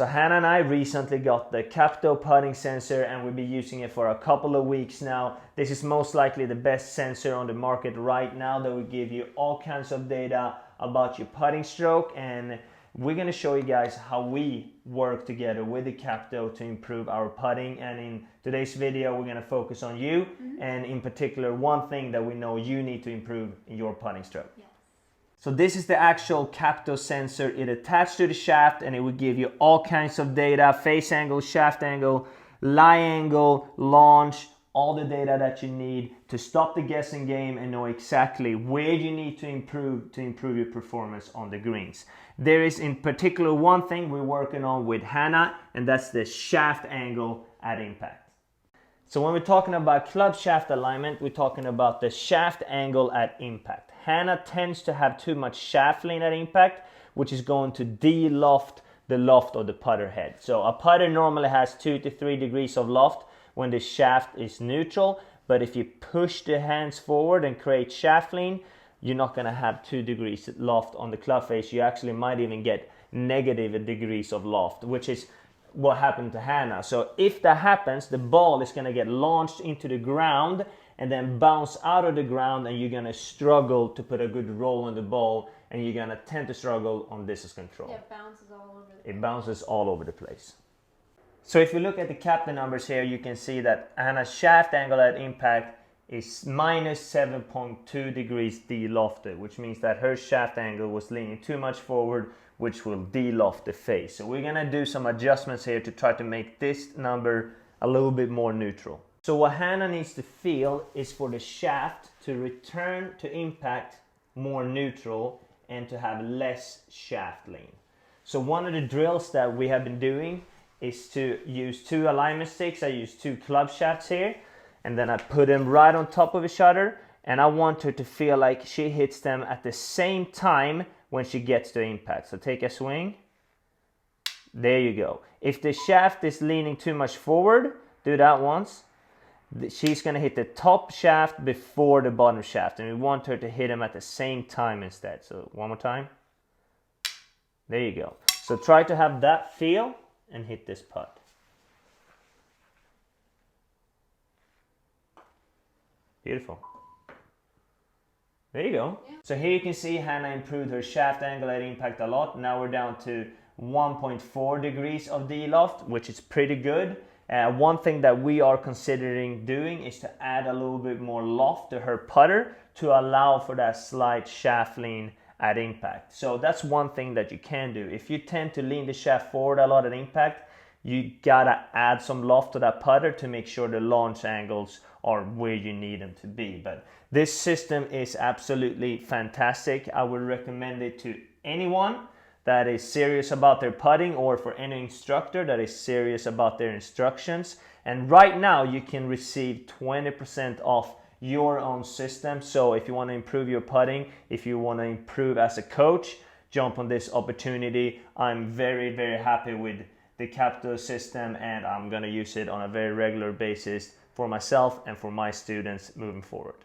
So Hannah and I recently got the Capto putting sensor and we'll be using it for a couple of weeks now. This is most likely the best sensor on the market right now that will give you all kinds of data about your putting stroke, and we're going to show you guys how we work together with the Capto to improve our putting. And in today's video we're going to focus on you and in particular one thing that we know you need to improve in your putting stroke. Yes. So this is the actual Capto sensor. It attached to the shaft and it will give you all kinds of data: face angle, shaft angle, lie angle, launch, all the data that you need to stop the guessing game and know exactly where you need to improve your performance on the greens. There is in particular one thing we're working on with Hannah, and that's the shaft angle at impact. So when we're talking about club shaft alignment, we're talking about the shaft angle at impact. Hannah tends to have too much shaft lean at impact, which is going to de-loft the loft of the putter head. So a putter normally has 2 to 3 degrees of loft when the shaft is neutral, but if you push the hands forward and create shaft lean, you're not going to have 2 degrees loft on the club face. You actually might even get negative degrees of loft, which is what happened to Hannah. So if that happens, the ball is going to get launched into the ground and then bounce out of the ground, and you're going to struggle to put a good roll on the ball, and you're going to tend to struggle on distance control. Yeah, it bounces all over the place. It bounces all over the place. So if you look at the Capto numbers here, you can see that Hannah's shaft angle at impact is minus 7.2 degrees de-lofted, which means that her shaft angle was leaning too much forward, which will de-loft the face. So we're gonna do some adjustments here to try to make this number a little bit more neutral. So what Hannah needs to feel is for the shaft to return to impact more neutral and to have less shaft lean. So one of the drills that we have been doing is to use 2 alignment sticks. I use 2 club shafts here, and then I put them right on top of each other, and I want her to feel like she hits them at the same time when she gets to impact. So take a swing. There you go. If the shaft is leaning too much forward, do that once. She's going to hit the top shaft before the bottom shaft, and we want her to hit them at the same time instead. So one more time. There you go. So try to have that feel and hit this putt. Beautiful. There you go. Yeah. So here you can see Hannah improved her shaft angle at impact a lot. Now we're down to 1.4 degrees of de-loft, which is pretty good. One thing that we are considering doing is to add a little bit more loft to her putter to allow for that slight shaft lean at impact. So that's one thing that you can do. If you tend to lean the shaft forward a lot at impact, you gotta add some loft to that putter to make sure the launch angles are where you need them to be. But this system is absolutely fantastic. I would recommend it to anyone that is serious about their putting, or for any instructor that is serious about their instructions. And right now you can receive 20% off your own system. So if you want to improve your putting, if you want to improve as a coach, jump on this opportunity. I'm very, very happy with the Capto system, and I'm going to use it on a very regular basis for myself and for my students moving forward.